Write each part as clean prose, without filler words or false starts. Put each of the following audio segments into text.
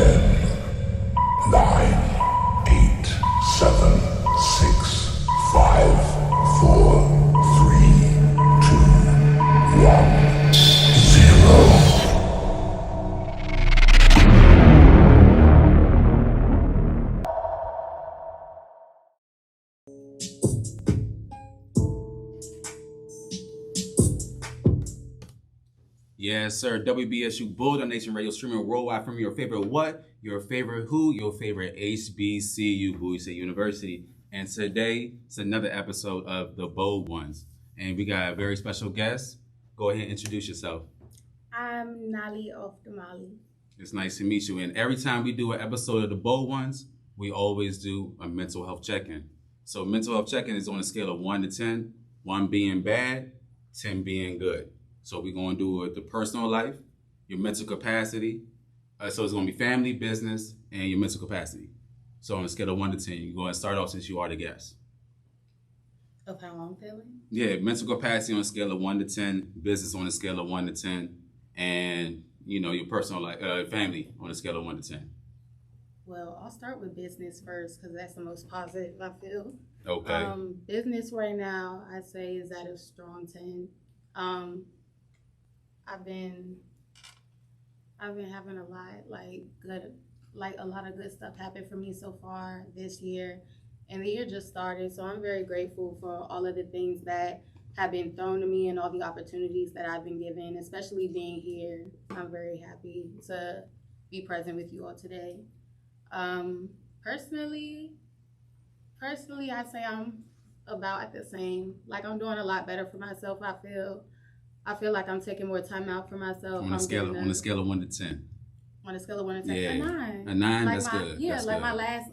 9, 8, 7, 6, 5, 4, 3, 2, 1, 0. Yes, sir. WBSU Bulldog Nation Radio streaming worldwide from your favorite what? Your favorite who? Your favorite HBCU, Bowie State University. And today, it's another episode of The Bold Ones. And we got a very special guest. Go ahead and introduce yourself. I'm Nollyoffdamolly. It's nice to meet you. And every time we do an episode of The Bold Ones, we always do a mental health check-in. So mental health check-in is on a scale of 1 to 10, 1 being bad, 10 being good. So we're going to do it with the personal life, your mental capacity. So it's going to be family, business, and your mental capacity. So on a scale of 1 to 10, you go and start off since you are the guest. Of how I'm feeling? Yeah, mental capacity on a scale of 1 to 10, business on a scale of 1 to 10, and, your personal life, family on a scale of 1 to 10. Well, I'll start with business first because that's the most positive I feel. Okay. Business right now, I'd say, is at a strong 10. I've been having a lot of good stuff happen for me so far this year, and the year just started. So I'm very grateful for all of the things that have been thrown to me and all the opportunities that I've been given, especially being here. I'm very happy to be present with you all today. Personally, I'd say I'm about at the same. Like I'm doing a lot better for myself. I feel like I'm taking more time out for myself. On a scale of 1 to 10. On a scale of 1 to 10, Yeah. a 9. A 9, like that's good. Yeah, that's like good. my last,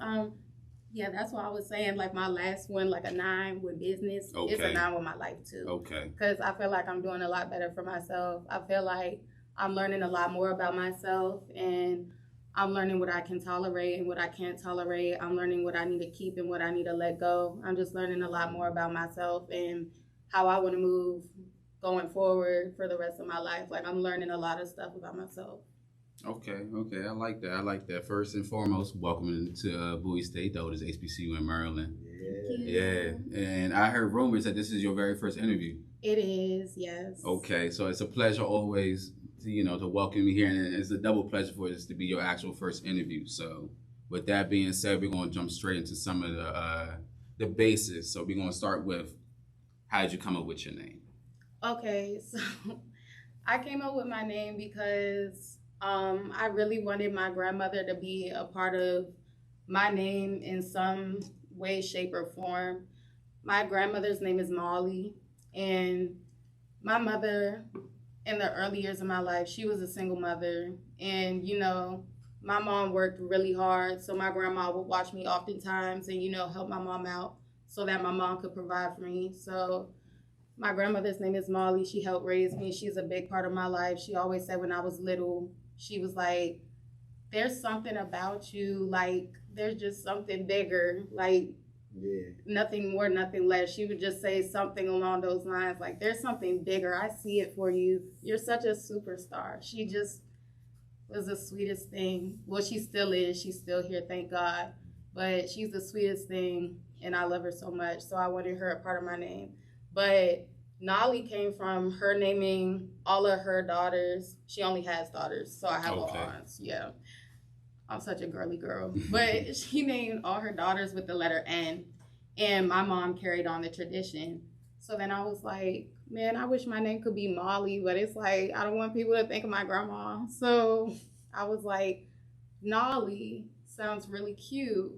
that's what I was saying. Like my last one, like a 9 with business. Okay. It's a 9 with my life too. Okay. Because I feel like I'm doing a lot better for myself. I feel like I'm learning a lot more about myself, and I'm learning what I can tolerate and what I can't tolerate. I'm learning what I need to keep and what I need to let go. I'm just learning a lot more about myself and how I want to move going forward for the rest of my life. Like I'm learning a lot of stuff about myself. Okay. I like that. First and foremost, welcome to Bowie State, though, this HBCU in Maryland. Yeah. And I heard rumors that this is your very first interview. It is, yes. Okay, so it's a pleasure always to welcome you here, and it's a double pleasure for this to be your actual first interview. So with that being said, we're going to jump straight into some of the basis. So we're going to start with, how did you come up with your name? Okay, so I came up with my name because I really wanted my grandmother to be a part of my name in some way, shape, or form. My grandmother's name is Molly, and my mother, in the early years of my life, she was a single mother, and my mom worked really hard, so my grandma would watch me oftentimes and help my mom out so that my mom could provide for me. So my grandmother's name is Molly. She helped raise me. She's a big part of my life. She always said when I was little, she was like, there's something about you, like there's just something bigger, like nothing more, nothing less. She would just say something along those lines, like there's something bigger. I see it for you. You're such a superstar. She just was the sweetest thing. Well, she still is. She's still here, thank God. But she's the sweetest thing, and I love her so much. So I wanted her a part of my name. But Nolly came from her naming all of her daughters. She only has daughters, so I have all aunts. Yeah. I'm such a girly girl. But she named all her daughters with the letter N, and my mom carried on the tradition. So then I was like, man, I wish my name could be Molly, but it's like, I don't want people to think of my grandma. So I was like, Nolly sounds really cute,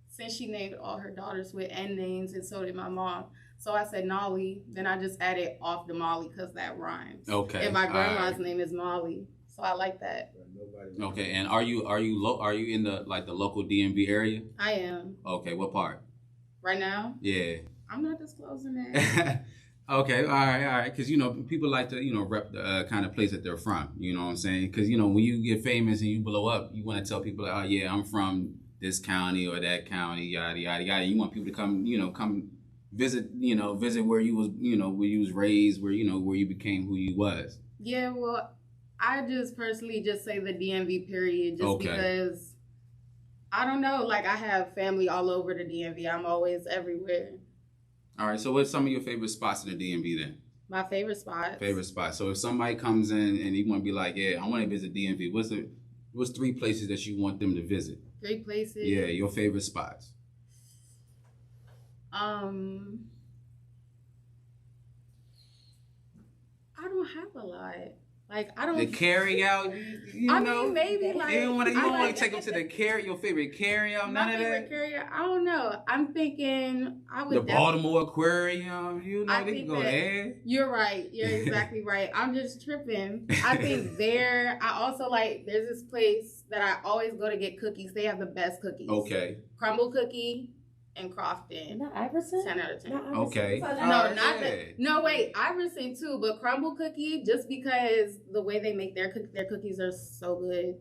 since she named all her daughters with N names, and so did my mom. So I said Nolly, then I just added Offdamolly because that rhymes. Okay. And my grandma's name is Molly, so I like that. Okay, and are you in the local DMV area? I am. Okay, what part? Right now? Yeah. I'm not disclosing that. Okay, all right, because people like to rep the kind of place that they're from. You know what I'm saying? Because when you get famous and you blow up, you want to tell people, like, oh yeah, I'm from this county or that county, yada yada yada. You want people to come visit where you was where you was raised, where you became who you was. Yeah, well, I just personally just say the DMV period, just Okay. because I don't know. Like, I have family all over the DMV. I'm always everywhere. All right. So what's some of your favorite spots in the DMV then? My favorite spots. Favorite spot. So if somebody comes in and you want to be like, yeah, I want to visit DMV. What's 3 places that you want them to visit? 3 places. Yeah, your favorite spots. I don't have a lot. Like, I don't. The carry out, you I know. mean, maybe like. You don't want I to take them to the your favorite carry out, none my of favorite that. carrier. I don't know. I'm thinking I would. The Baltimore Aquarium, you know, I they can think go that- there. You're right. You're exactly right. I'm just tripping. I think there. I also like. There's this place that I always go to get cookies. They have the best cookies. Okay. Crumble Cookie in Crofton. Not Iverson? 10 out of 10. Not Iverson. Okay. It's like- No, Alright, not yeah. that. No, wait, Iverson too, but Crumble Cookie, just because the way they make their cookies are so good.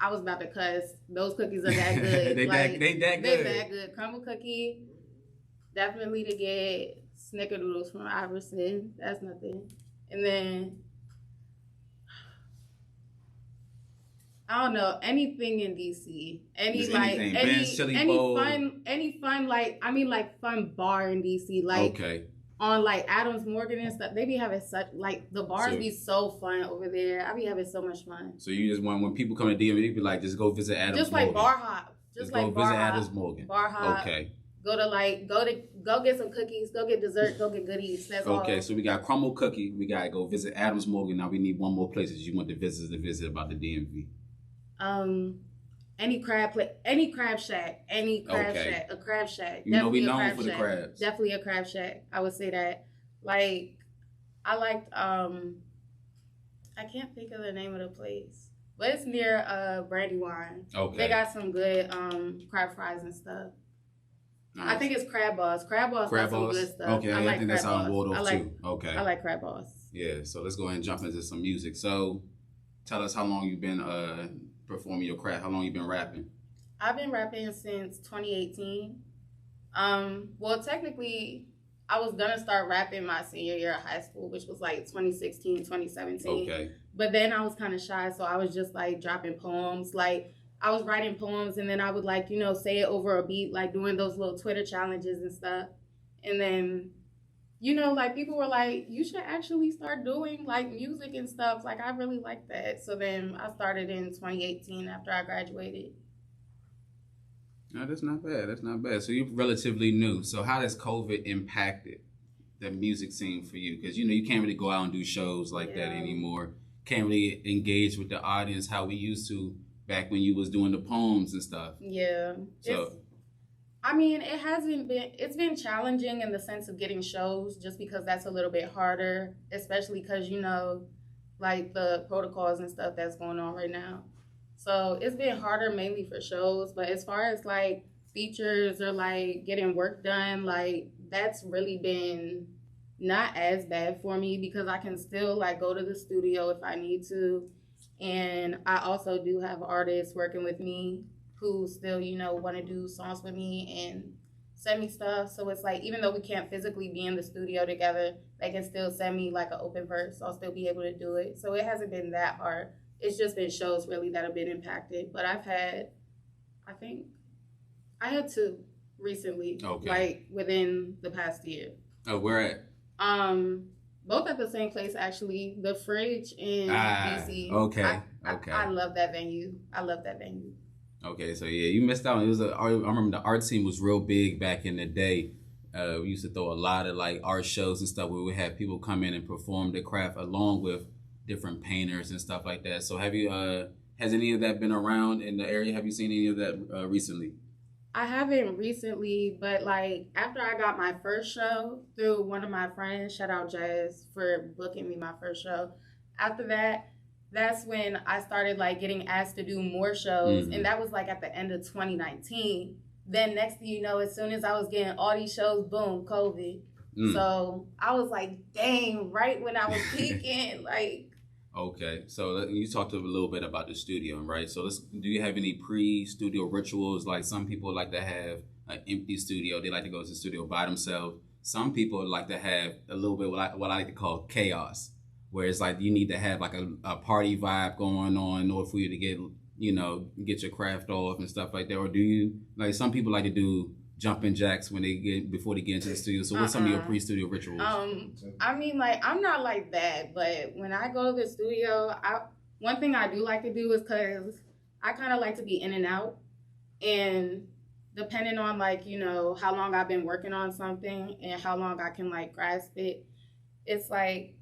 I was about to cuss. Those cookies are that good. They that good. They that good. Crumble Cookie, definitely to get snickerdoodles from Iverson. That's nothing. And then I don't know, anything in DC. Just anything. Ben's Chili Bowl. Any fun like fun bar in DC. Like Okay. on like Adams Morgan and stuff. They be having such like the bars So- be so fun over there. I be having so much fun. So you just want, when people come to DMV, they be like, just go visit Adams Just Morgan. like bar hop. Just like go bar visit hop. Adams Morgan. Bar hop. Okay. Go get some cookies, go get dessert, go get goodies. That's all. Okay, so we got Crumble Cookie. We got to go visit Adams Morgan. Now we need one more place that you want the visitors to visit about the DMV. Any crab shack, Okay. a crab shack. You know we Definitely a known crab for the shack. crabs. Definitely a crab shack. I would say that. Like, I liked I can't think of the name of the place, but it's near Brandywine. Okay. They got some good crab fries and stuff. Nice. I think it's Crab Boss. Crab Boss got some good stuff. Okay, I think that's Crab how I'm Boss. Waldorf I like, too. Okay. I like Crab Boss. Yeah, so let's go ahead and jump into some music. So tell us how long you've been performing your craft. How long you been rapping? I've been rapping since 2018. Well, technically, I was gonna start rapping my senior year of high school, which was like 2016, 2017. Okay. But then I was kind of shy, so I was just like dropping poems. Like, I was writing poems, and then I would like, say it over a beat, like doing those little Twitter challenges and stuff. And then, like people were like, you should actually start doing like music and stuff. Like, I really like that. So then I started in 2018 after I graduated. No, that's not bad. That's not bad. So you're relatively new. So how does COVID impacted the music scene for you? Because, you can't really go out and do shows like that anymore. Can't really engage with the audience how we used to back when you was doing the poems and stuff. Yeah. So It's been challenging in the sense of getting shows, just because that's a little bit harder, especially because, like the protocols and stuff that's going on right now. So it's been harder mainly for shows, but as far as like features or like getting work done, like that's really been not as bad for me, because I can still like go to the studio if I need to. And I also do have artists working with me who still, want to do songs with me and send me stuff. So it's like, even though we can't physically be in the studio together, they can still send me like an open verse. I'll still be able to do it. So it hasn't been that hard. It's just been shows really that have been impacted. But I had 2 recently, like within the past year. Oh, where at? Both at the same place, actually. The Fridge in DC. Okay. I love that venue. Okay, so yeah, you missed out. I remember the art scene was real big back in the day. We used to throw a lot of like art shows and stuff where we had people come in and perform the craft along with different painters and stuff like that. So have you has any of that been around in the area? Have you seen any of that recently? I haven't recently, but like after I got my first show through one of my friends, shout out Jazz for booking me my first show. After that, that's when I started like getting asked to do more shows. Mm-hmm. And that was like at the end of 2019. Then next thing you know, as soon as I was getting all these shows, boom, COVID. So I was like, dang, right when I was peaking, like. Okay, so you talked a little bit about the studio, right? So do you have any pre-studio rituals? Like some people like to have an empty studio. They like to go to the studio by themselves. Some people like to have a little bit what I like to call chaos. where it's like you need to have like a party vibe going on in order for you to get, get your craft off and stuff like that? Or do you, like some people like to do jumping jacks before they get into the studio? So what's some of your pre-studio rituals? I mean, like, I'm not like that, but when I go to the studio, one thing I do like to do is, because I kind of like to be in and out, and depending on, like, how long I've been working on something and how long I can, like, grasp it, it's like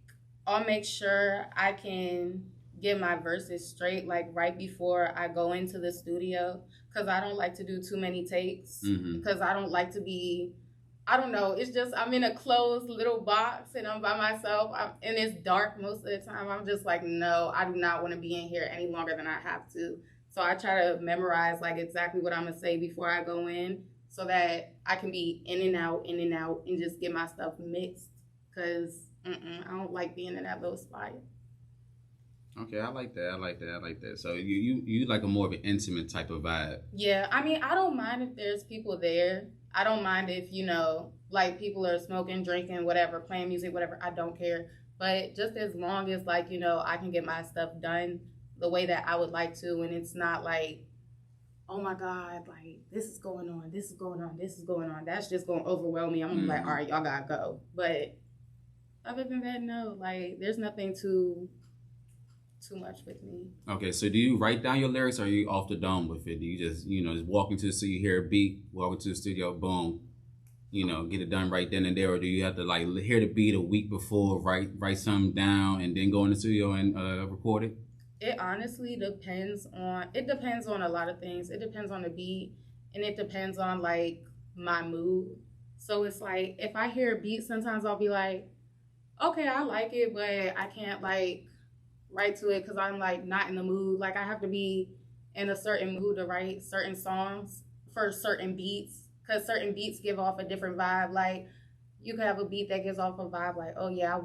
I'll make sure I can get my verses straight, like, right before I go into the studio, because I don't like to do too many takes, because I don't like to be, I don't know, it's just I'm in a closed little box and I'm by myself, and it's dark most of the time. I'm just like, no, I do not want to be in here any longer than I have to. So I try to memorize, like, exactly what I'm going to say before I go in, so that I can be in and out, and just get my stuff mixed, because I don't like being in that little spot. Okay, I like that. So you like a more of an intimate type of vibe. Yeah, I mean, I don't mind if there's people there. I don't mind if, like, people are smoking, drinking, whatever, playing music, whatever. I don't care. But just as long as, like, I can get my stuff done the way that I would like to, and it's not like, oh my God, like, this is going on. That's just going to overwhelm me. I'm going to be like, all right, y'all got to go. But other than that, no, like, there's nothing too much with me. Okay, so do you write down your lyrics, or are you off the dome with it? Do you just, just walk into the studio, hear a beat, walk into the studio, boom, get it done right then and there? Or do you have to, like, hear the beat a week before, write something down, and then go in the studio and record it? It honestly depends on a lot of things. It depends on the beat, and it depends on, like, my mood. So it's like, if I hear a beat, sometimes I'll be like, okay, I like it, but I can't, like, write to it because I'm, like, not in the mood. Like, I have to be in a certain mood to write certain songs for certain beats, because certain beats give off a different vibe. Like, you could have a beat that gives off a vibe like, oh yeah, I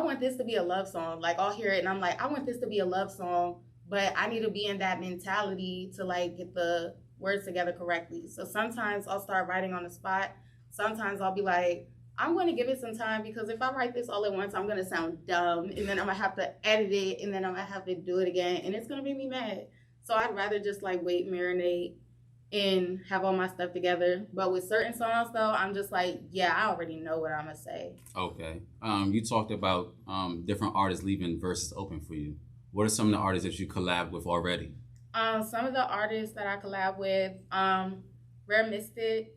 want this to be a love song. Like, I'll hear it and I'm like, I want this to be a love song, but I need to be in that mentality to, like, get the words together correctly. So sometimes I'll start writing on the spot. Sometimes I'll be like, I'm going to give it some time, because if I write this all at once, I'm going to sound dumb, and then I'm going to have to edit it, and then I'm going to have to do it again, and it's going to make me mad. So I'd rather just, like, wait, marinate, and have all my stuff together. But with certain songs, though, I'm just like, yeah, I already know what I'm going to say. Okay. You talked about different artists leaving verses open for you. What are some of the artists that you collab with already? Some of the artists that I collab with, Rare Mystic,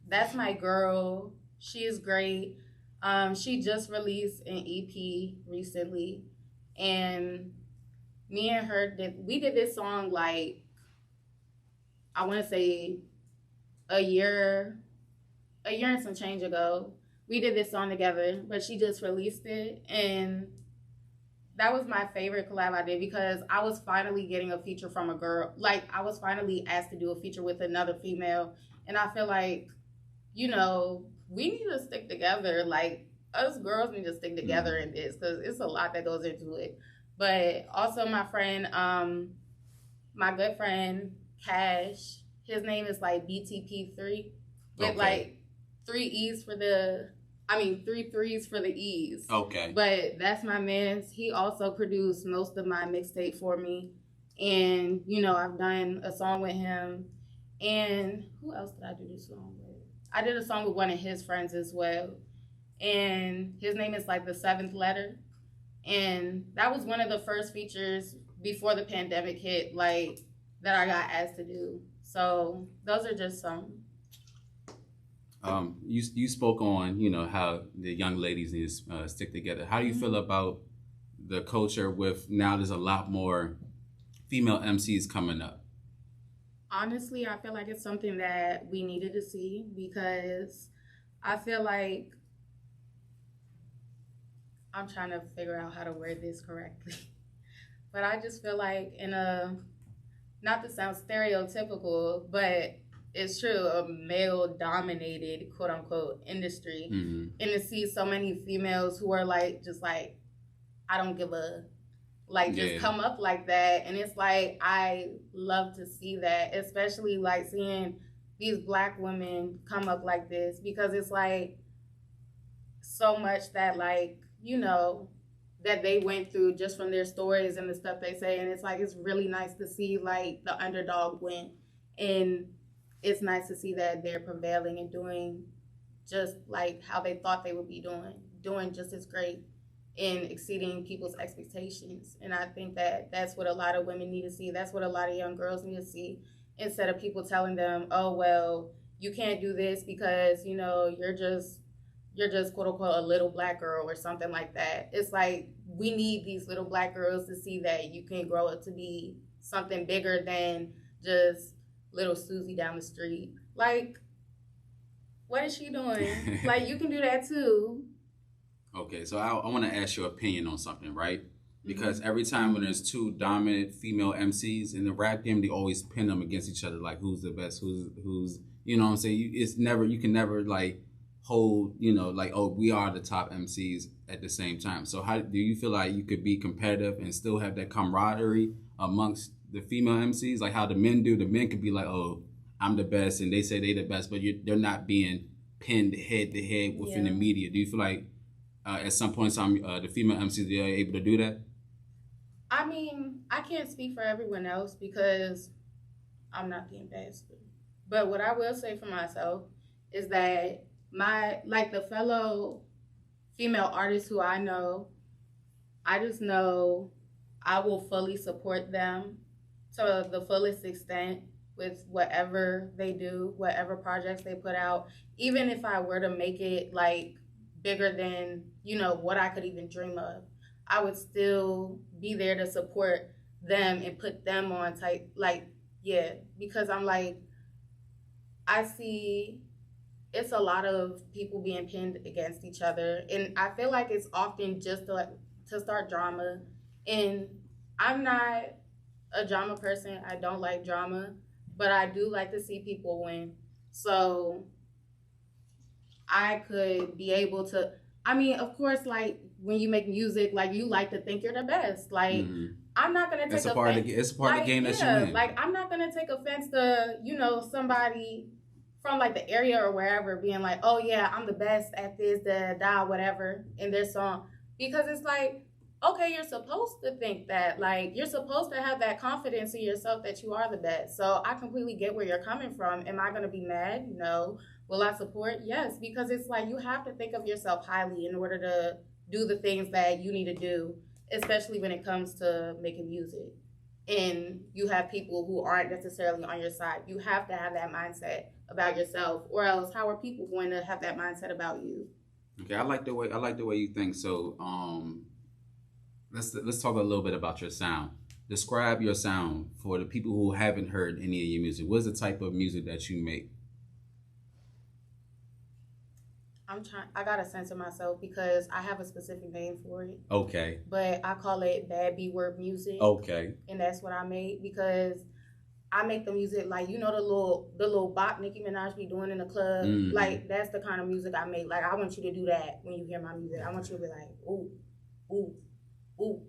that's my girl. She is great. She just released an EP recently, and me and her did this song, like, I want to say a year and some change ago. We did this song together, but she just released it, and that was my favorite collab I did, because I was finally getting a feature from a girl. Like, I was finally asked to do a feature with another female, and I feel like, we need to stick together. Like, us girls need to stick together in this, because it's a lot that goes into it. But also my friend, my good friend, Cash, his name is, like, BTP3, with, like, 3 E's for the, 3 threes for the E's. Okay. But that's my man. He also produced most of my mixtape for me. And, I've done a song with him. And who else did I do this song with? I did a song with one of his friends as well. And his name is, like, The Seventh Letter. And that was one of the first features before the pandemic hit, like, that I got asked to do. So those are just some. You spoke on, how the young ladies need to stick together. How do you feel about the culture with, now there's a lot more female MCs coming up? Honestly, I feel like it's something that we needed to see, because I feel like, I'm trying to figure out how to word this correctly, but I just feel like not to sound stereotypical, but it's true, a male-dominated, quote-unquote, industry, and to see so many females who are, like, just like, I don't give a, like, just come up like that. And it's like, I love to see that, especially, like, seeing these Black women come up like this, because it's like, so much that, like, you know, that they went through just from their stories and the stuff they say. And it's like, it's really nice to see, like, the underdog win. And it's nice to see that they're prevailing and doing just like how they thought they would be doing just as great and exceeding people's expectations. And I think that that's what a lot of women need to see. That's what a lot of young girls need to see, instead of people telling them, oh, well, you can't do this because, you know, you're just quote unquote a little black girl or something like that. It's like, we need these little black girls to see that you can grow up to be something bigger than just little Susie down the street. Like, what is she doing? Like, you can do that too. Okay, so I want to ask your opinion on something, right? Because every time when there's two dominant female MCs in the rap game, they always pin them against each other, like who's the best, who's you know what I'm saying? You can never like hold, you know, like, oh, we are the top MCs at the same time. So how do you feel like you could be competitive and still have that camaraderie amongst the female MCs? Like how the men do, the men could be like, oh, I'm the best, and they say they the best, but they're not being pinned head to head within the media. Do you feel like at some point in time, the female MCs are able to do that? I mean, I can't speak for everyone else because I'm not the ambassador. But what I will say for myself is that the fellow female artists who I know, I just know I will fully support them to the fullest extent with whatever they do, whatever projects they put out. Even if I were to make it like bigger than, you know, what I could even dream of, I would still be there to support them and put them on type, like, yeah, because I'm like, I see it's a lot of people being pinned against each other, and I feel like it's often just to start drama, and I'm not a drama person. I don't like drama, but I do like to see people win. So I could be able to, I mean, of course, like, when you make music, like, you like to think you're the best. Like, I'm not going to take offense. It's a part of the game that you're in. Like, I'm not going to take offense to, you know, somebody from, like, the area or wherever being like, oh, yeah, I'm the best at this, whatever, in their song. Because it's like, okay, you're supposed to think that. Like, you're supposed to have that confidence in yourself that you are the best. So I completely get where you're coming from. Am I going to be mad? No. Will I support? Yes. Because it's like, you have to think of yourself highly in order to do the things that you need to do, especially when it comes to making music. And you have people who aren't necessarily on your side. You have to have that mindset about yourself, or else how are people going to have that mindset about you? Okay, I like the way you think. So let's talk a little bit about your sound. Describe your sound for the people who haven't heard any of your music. What's the type of music that you make? I gotta censor myself because I have a specific name for it. Okay. But I call it bad B-word music. Okay. And that's what I made, because I make the music like, you know, the little bop Nicki Minaj be doing in the club. Mm-hmm. Like, that's the kind of music I make. Like, I want you to do that when you hear my music. I want you to be like, ooh, ooh, ooh,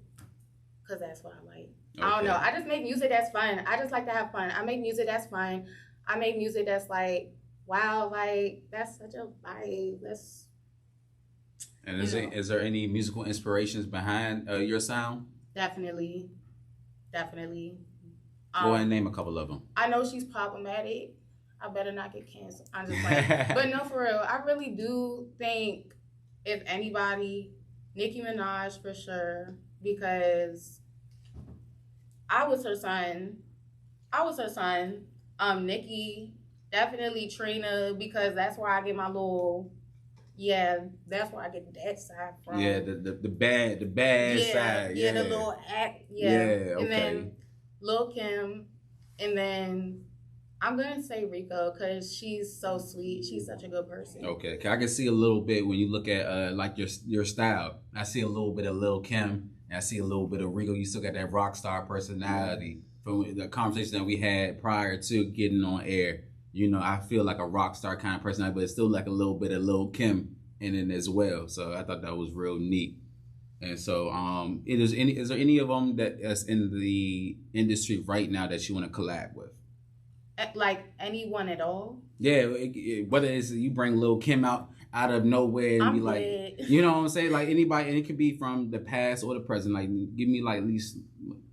because that's what I like. Okay. I don't know. I just make music that's fun. I just like to have fun. I make music that's fun. I make music that's like, wow, like, that's such a vibe. And is there any musical inspirations behind your sound? Definitely. Go ahead and name a couple of them. I know she's problematic. I better not get canceled. I'm just like, but no, for real, I really do think, if anybody, Nicki Minaj for sure, because I was her son. Nicki. Definitely Trina, because that's where I get my little, that's where I get that side from. Yeah, the bad side. Yeah, the little act. Yeah, okay. And then Lil' Kim, and then I'm gonna say Rico, because she's so sweet. She's such a good person. Okay, I can see a little bit when you look at like your style. I see a little bit of Lil' Kim, and I see a little bit of Rico. You still got that rock star personality from the conversation that we had prior to getting on air. You know, I feel like a rock star kind of personality, but it's still like a little bit of Lil' Kim in it as well. So I thought that was real neat. And so, is there any of them that's in the industry right now that you want to collab with? Like anyone at all? Yeah, whether it's you bring Lil' Kim out. out of nowhere and I'm be like, dead. you know what I'm saying? Like anybody, and it could be from the past or the present. Like, give me like at least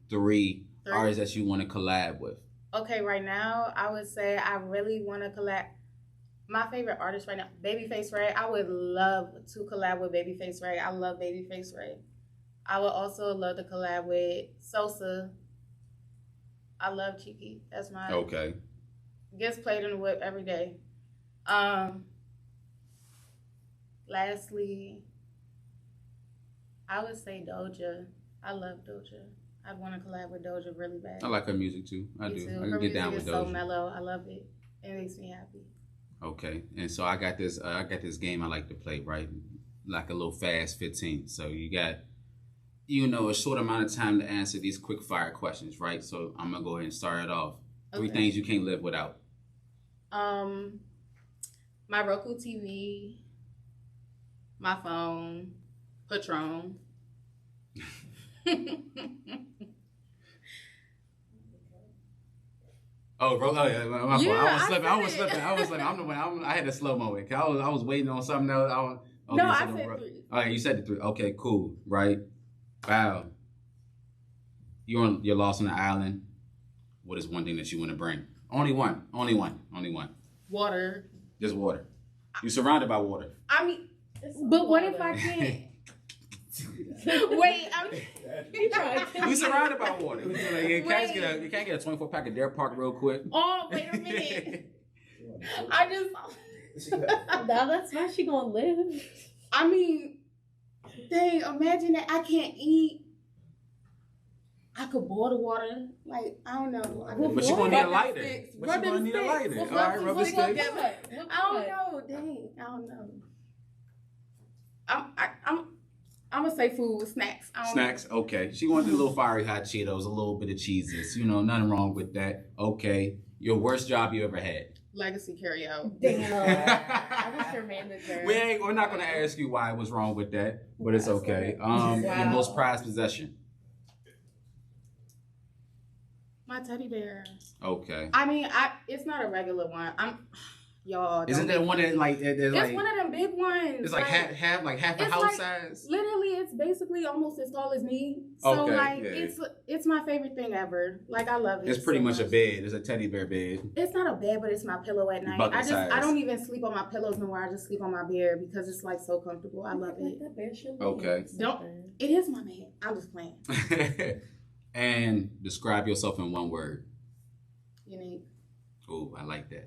three artists that you want to collab with. Okay, right now, I would say I really want to collab. My favorite artist right now, Babyface Ray. I would love to collab with Babyface Ray. I love Babyface Ray. I would also love to collab with Sosa. I love Cheeky. That's my gets played in the whip every day. Lastly, I would say Doja. I love Doja. I'd want to collab with Doja really bad. I like her music too. I do. Too. I can her get down music with is Doja. so mellow. I love it. It makes me happy. Okay, and so I got this game I like to play, right? Like a little fast 15. So you got, a short amount of time to answer these quick fire questions, right? So I'm gonna go ahead and start it off. Okay. 3 things you can't live without. My Roku TV, my phone, Patron. Oh, bro! Oh, yeah, my fault. Yeah, I was slipping. I'm the one. I had a slow moment. I was waiting on something else. I said 3. All right, you said the 3. Okay, cool. Right. Wow. You're lost on the island. What is one thing that you want to bring? Only one. Water. Just water. You're surrounded by water. I mean, but what if I can't? Wait, You surrounded by water. You can't get a 24 pack of Dare Park real quick. Oh, wait a minute. Now that's why she gonna live. I mean, dang, imagine that I can't eat. I could boil the water. Like, I don't know. But you're going to need a lighter. All right, rub the sticks. I don't know. Dang, I don't know. I'm gonna say food, snacks. Snacks, okay. She wanted a little fiery hot Cheetos, a little bit of Cheez-Its. Nothing wrong with that. Okay. Your worst job you ever had? Legacy carryout. Damn. I was your manager. We're not gonna ask you why it was wrong with that, but it's okay. Your most prized possession? My teddy bear. Okay. I mean, it's not a regular one. Y'all. Isn't that one that like? It's one of them big ones. It's like half a house size. Literally, it's basically almost as tall as me. So it's my favorite thing ever. Like, I love it. It's pretty much a bed. It's a teddy bear bed. It's not a bed, but it's my pillow at night. I don't even sleep on my pillows no more. I just sleep on my bear because it's like so comfortable. I love it. Okay. It is my man. I'm just playing. And describe yourself in one word. Unique. Oh, I like that.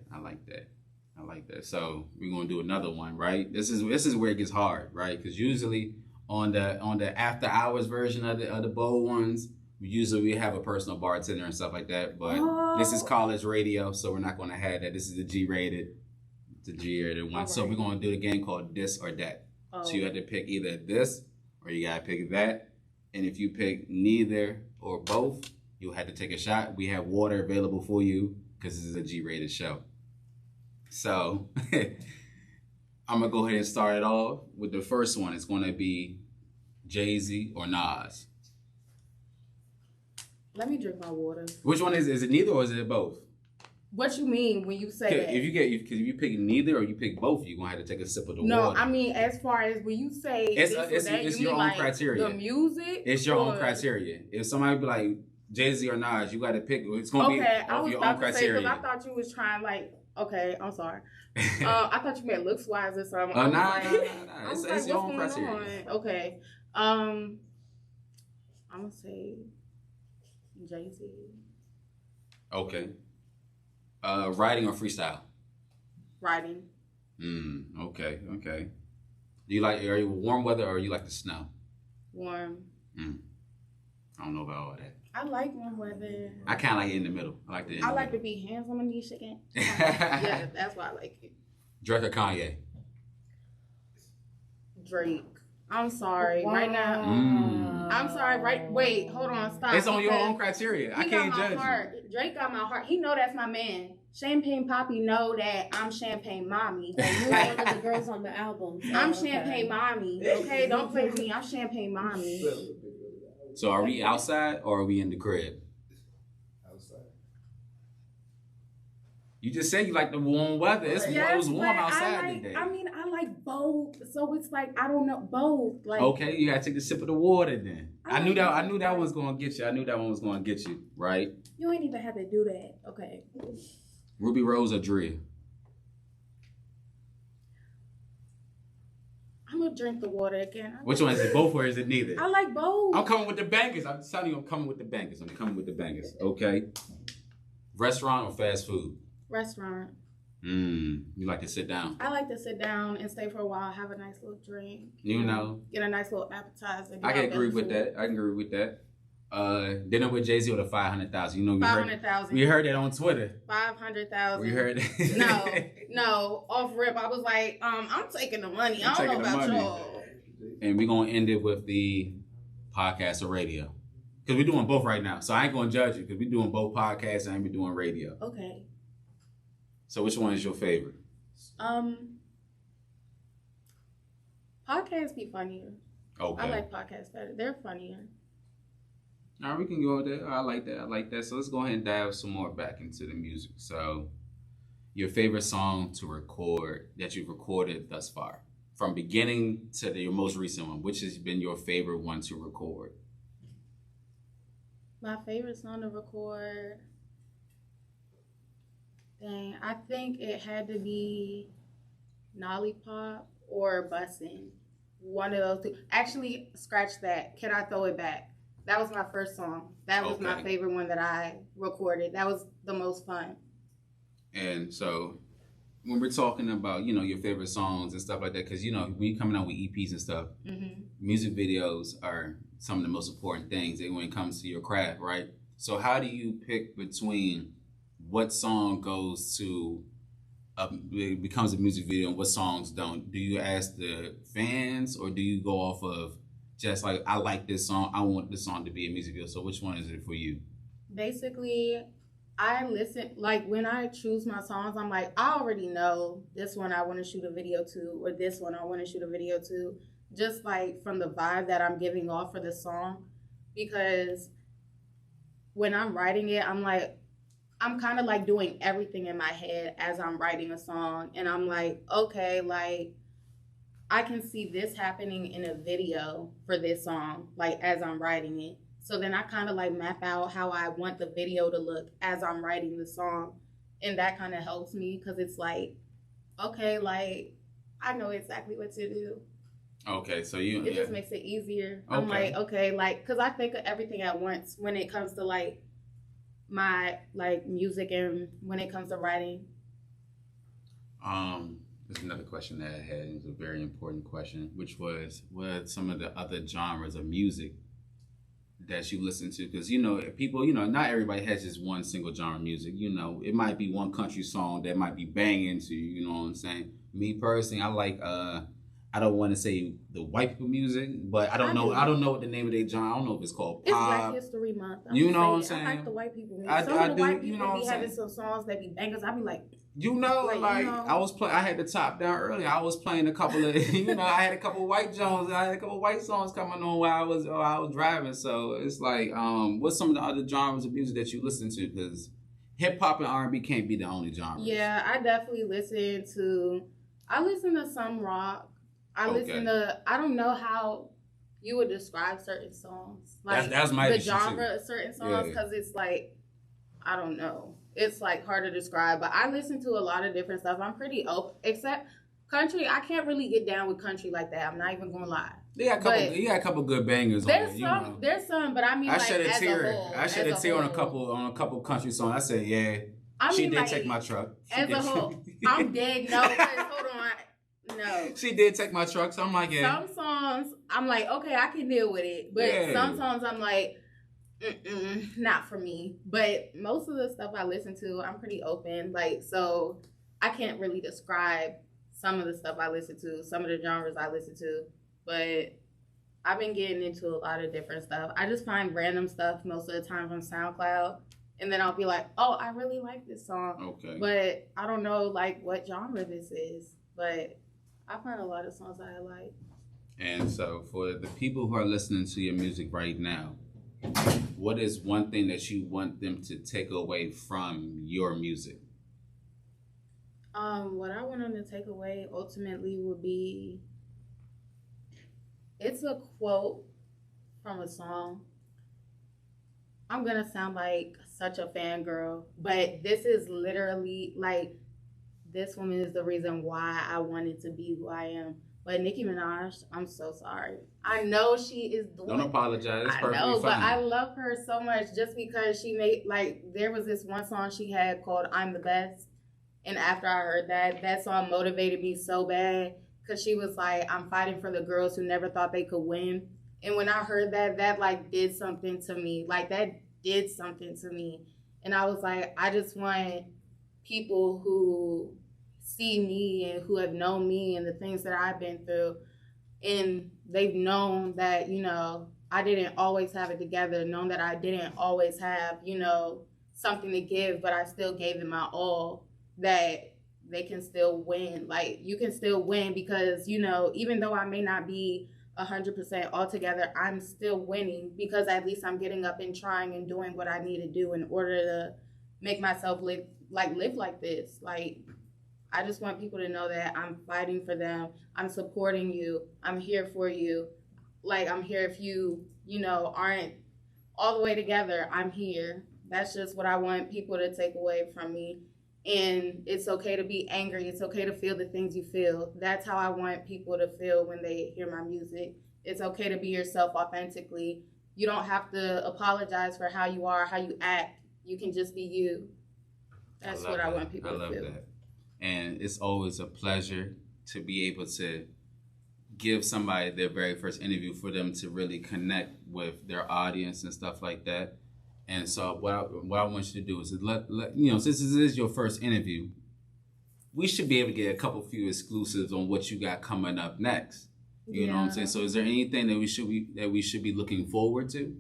So we're gonna do another one, right? This is where it gets hard, right? Because usually on the after hours version of the bold ones, we have a personal bartender and stuff like that. But this is college radio, so we're not gonna have that. This is the G-rated one. Right. So we're gonna do the game called This or That. So you have to pick either this or you gotta pick that. And if you pick neither or both, you'll have to take a shot. We have water available for you because this is a G-rated show. So I'm going to go ahead and start it off with the first one. It's going to be Jay-Z or Nas. Let me drink my water. Which one is it neither or is it both? What you mean when you say that? If you pick neither or you pick both, you're going to have to take a sip of the water. No, I mean, as far as when you say it's your own criteria. The music? It's your own criteria. If somebody be like Jay-Z or Nas, you got to pick. It's going to be off your own criteria. Because I thought you was trying okay, I'm sorry. I thought you meant looks wise or something. Nah. It's your own criteria. Okay. I'm going to say Jay-Z. Okay. Writing or freestyle? Writing. Okay. Are you warm weather or you like the snow? Warm. I don't know about all that. I like warm weather. I kind of like it in the middle. I like to be hands on my knees shaking. Yeah, that's why I like it. Drake or Kanye? Drake. I'm sorry. Wow. Right now. I'm sorry. Wait, hold on. Stop. It's on your own criteria. I can't judge you. Drake got my heart. He know that's my man. Champagne Poppy know that I'm Champagne Mommy. You are one of the girls on the album. So I'm Champagne Mommy. Okay, don't play with me. I'm Champagne Mommy. So are we outside or are we in the crib? Outside. You just said you like the warm weather. It was warm outside today. I mean, I like both. So it's like, I don't know, both. Like, okay, you gotta take a sip of the water then. I knew that one was gonna get you. I knew that one was gonna get you, right? You ain't even have to do that. Okay. Ruby Rose or Drea? I'm gonna drink the water again. Which one is it? Both or is it neither? I like both. I'm coming with the bangers. I'm telling you, I'm coming with the bangers. Okay. Restaurant or fast food? Restaurant. You like to sit down? I like to sit down and stay for a while, have a nice little drink. You know. Get a nice little appetizer. I can agree with that. Dinner with Jay-Z or the 500,000. You know, 500,000. We heard that on Twitter. 500,000. We heard that. No, off rip. I was like, I'm taking the money. I don't know about y'all. And we're gonna end it with the podcast or radio. Because we're doing both right now. So I ain't gonna judge you because we're doing both podcasts and we're doing radio. Okay. So which one is your favorite? Podcasts be funnier. Okay. I like podcasts better. They're funnier. All right, we can go with that. I like that. So let's go ahead and dive some more back into the music. So your favorite song to record that you've recorded thus far? From beginning to your most recent one, which has been your favorite one to record? My favorite song to record, dang, I think it had to be Nollyoffdamolly or Bussin'. One of those two. Actually, scratch that. Can I Throw It Back? That was my first song. That was my favorite one that I recorded. That was the most fun. And so when we're talking about, your favorite songs and stuff like that, because, when you're coming out with EPs and stuff, music videos are some of the most important things when it comes to your craft, right? So how do you pick between what song goes to, it becomes a music video and what songs don't? Do you ask the fans or do you go off of just like, I like this song, I want this song to be a music video? So which one is it for you? Basically, I listen, like when I choose my songs, I'm like, I already know this one I want to shoot a video to, or this one I want to shoot a video to, just like from the vibe that I'm giving off for the song. Because when I'm writing it, I'm kind of like doing everything in my head as I'm writing a song. And I'm like, okay, like I can see this happening in a video for this song, like as I'm writing it. So then I kind of like map out how I want the video to look as I'm writing the song. And that kind of helps me because it's like, okay, like I know exactly what to do. Okay, so it just makes it easier. Okay. I'm like, okay, like, because I think of everything at once when it comes to like my like music and when it comes to writing. There's another question that I had. It was a very important question, which was, what some of the other genres of music that you listen to? Because, people, not everybody has just one single genre of music. It might be one country song that might be banging to you, you know what I'm saying? Me personally, I like, I don't want to say the white people music, but I don't know what the name of their genre. I don't know if it's called pop. It's Black History Month. You know what I'm saying? I like the white people music. Some of the white people be having some songs that be bangers. I be like, I had the top down earlier. I was playing a couple of, I had a couple of white songs. I had a couple of white songs coming on while I was driving. So it's like, what's some of the other genres of music that you listen to? Because hip hop and R&B can't be the only genre. Yeah, I definitely listen to some rock. I don't know how you would describe certain songs. Like that's my the genre of certain songs, because it's like, I don't know. It's like hard to describe, but I listen to a lot of different stuff. I'm pretty open, except country. I can't really get down with country like that. I'm not even gonna lie. You got a couple good bangers. There's some, but I mean, I shed a tear on a couple country songs. I said, she did take my truck. As a whole, I'm dead. No, hold on. No. She did take my truck, so I'm like, Some songs, I'm like, okay, I can deal with it. But some songs, I'm like, not for me. But most of the stuff I listen to, I'm pretty open. Like, so I can't really describe some of the stuff I listen to, some of the genres I listen to. But I've been getting into a lot of different stuff. I just find random stuff most of the time from SoundCloud. And then I'll be like, oh, I really like this song. Okay. But I don't know, like, what genre this is. But I find a lot of songs that I like. And so for the people who are listening to your music right now, what is one thing that you want them to take away from your music? What I want them to take away ultimately would be, it's a quote from a song. I'm gonna sound like such a fangirl, but this is literally like, this woman is the reason why I wanted to be who I am. But Nicki Minaj, I'm so sorry. I know she is doing. Don't apologize. It's I perfectly know, fine. but I love her so much just because she made, like, there was this one song she had called "I'm the Best," and after I heard that song motivated me so bad because she was like, "I'm fighting for the girls who never thought they could win." And when I heard that like did something to me. Like that did something to me, and I was like, I just want people who see me and who have known me and the things that I've been through, and they've known that, you know, I didn't always have it together, known that I didn't always have, you know, something to give, but I still gave it my all, that they can still win. Like, you can still win because, you know, even though I may not be 100% altogether, I'm still winning because at least I'm getting up and trying and doing what I need to do in order to make myself live like this. Like, I just want people to know that I'm fighting for them. I'm supporting you. I'm here for you. Like, I'm here if you, you know, aren't all the way together. I'm here. That's just what I want people to take away from me. And it's okay to be angry. It's okay to feel the things you feel. That's how I want people to feel when they hear my music. It's okay to be yourself authentically. You don't have to apologize for how you are, how you act. You can just be you. That's what I want people to feel. I love that. And it's always a pleasure to be able to give somebody their very first interview for them to really connect with their audience and stuff like that. And so what I want you to do is let you know, since this is your first interview, we should be able to get a few exclusives on what you got coming up next. You know what I'm saying? So is there anything that we should be looking forward to?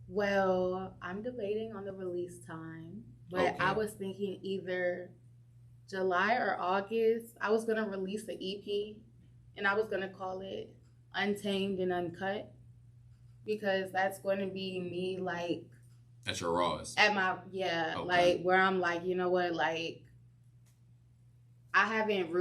Well, I'm debating on the release time, but okay. I was thinking either July or August. I was gonna release an EP, and I was gonna call it Untamed and Uncut, because that's going to be me, like, at your rawest. At my like where I'm like, you know what, like, I haven't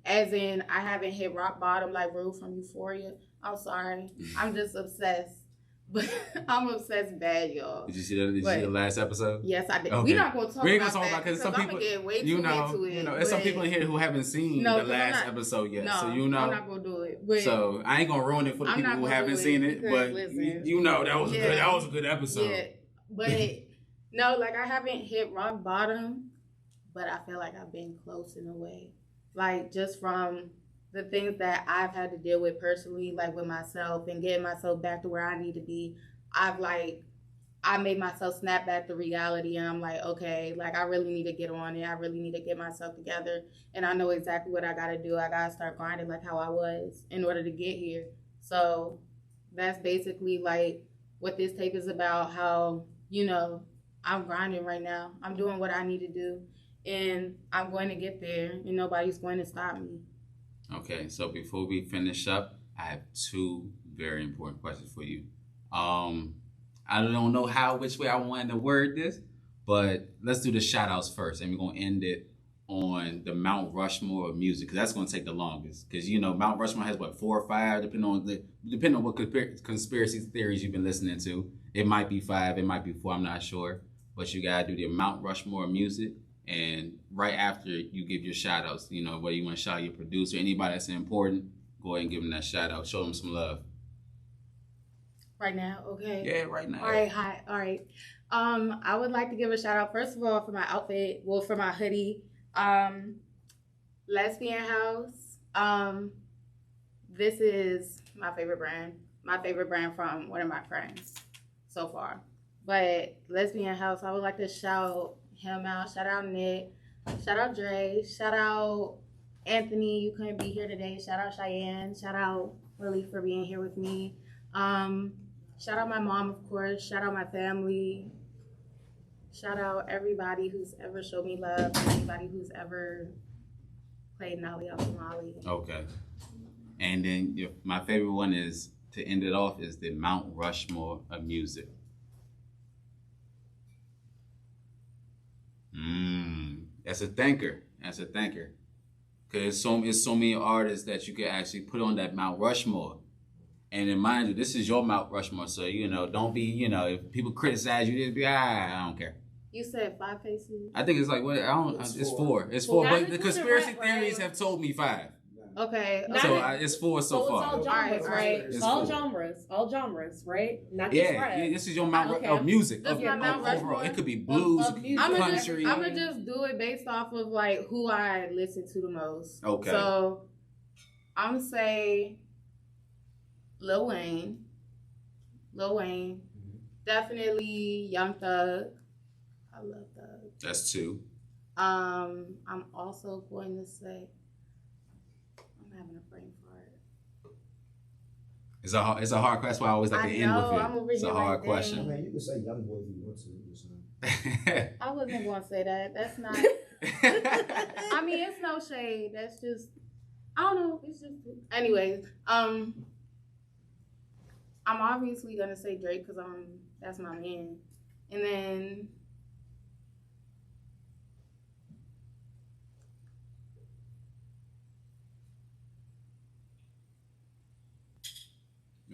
I haven't hit rock bottom like Rude from Euphoria. I'm sorry, I'm just obsessed. But I'm obsessed bad, y'all. Did you see the last episode? Yes, I did. Okay. We're not going to talk about that because some people, get way too into it. You know, there's some people in here who haven't seen the last episode yet. No, so you know, I'm not going to do it. But so I ain't going to ruin it for the people who haven't seen it. But listen, you know, that was a good episode. Yeah, but no, like, I haven't hit rock bottom, but I feel like I've been close in a way. Like, just from the things that I've had to deal with personally, like with myself and getting myself back to where I need to be, I made myself snap back to reality, and I'm like, okay, like, I really need to get on it. I really need to get myself together, and I know exactly what I got to do. I got to start grinding like how I was in order to get here. So that's basically like what this tape is about, how, you know, I'm grinding right now. I'm doing what I need to do, and I'm going to get there, and nobody's going to stop me. Okay, so before we finish up, I have two very important questions for you. I don't know which way I wanted to word this, but let's do the shout outs first, and we're going to end it on the Mount Rushmore of music, because that's going to take the longest. Because, you know, Mount Rushmore has, 4 or 5, depending on what conspiracy theories you've been listening to. It might be 5, it might be 4, I'm not sure. But you got to do the Mount Rushmore of music. And right after you give your shout outs, you know, whether you want to shout out your producer, anybody that's important, go ahead and give them that shout out. Show them some love. Right now, okay? Yeah, right now. All right, hi. All right. I would like to give a shout out, first of all, for my outfit, for my hoodie. Lesbian House. This is my favorite brand from one of my friends so far. But Lesbian House, I would like to shout him out. Shout out Nick. Shout out Dre. Shout out Anthony. You couldn't be here today. Shout out Cheyenne. Shout out Willie for being here with me. Shout out my mom, of course. Shout out my family. Shout out everybody who's ever showed me love. Anybody who's ever played Nollyoffdamolly. Okay. And then my favorite one is, to end it off, is the Mount Rushmore of music. That's a thinker. as a thinker. Because it's so many artists that you could actually put on that Mount Rushmore. And then mind you, this is your Mount Rushmore, so don't be, if people criticize you, just be I don't care. You said 5 faces? I think it's like what I don't. It's 4. It's 4, but the conspiracy theories have told me 5. Okay. So it's 4 so far. It's all genres, right? It's all 4. genres, right? Not just rap. Yeah, this is your Mount of music. This is my Mount overall. Rushmore. It could be blues, Of music. country. I'm gonna just do it based off of like who I listen to the most. Okay. So I'm gonna say Lil Wayne. Definitely Young Thug. I love Thug. That's 2. I'm also going to say I'm having a brain fart. It's a hard question. That's why I always like to end with it. I'm over It's a here hard like, question. I mean, you can say young boy if you want to. I wasn't going to say that. That's not. I mean, it's no shade. That's just. I don't know. It's just. Anyways, I'm obviously gonna say Drake because that's my man, and then.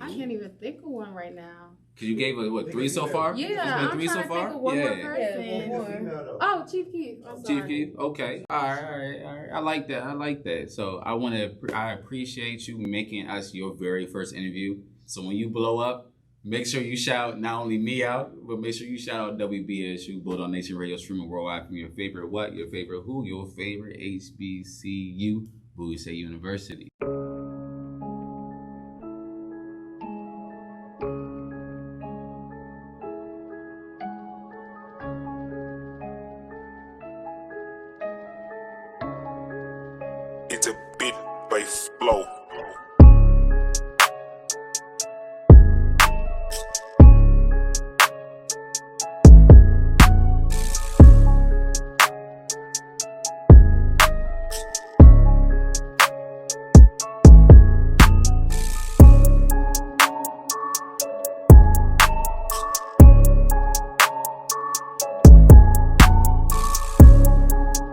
I can't even think of one right now. Cause you gave it 3 so far? Yeah, It's been I'm 3 trying so to far. think of one more Yeah. person. One Oh, Chief Keef. I'm sorry. Chief Keef. Okay. All right. I like that. So I appreciate you making us your very first interview. So when you blow up, make sure you shout not only me out, but make sure you shout out WBSU, Bulldog Nation Radio, streaming worldwide from your favorite what, your favorite who, your favorite HBCU, Bowie State University.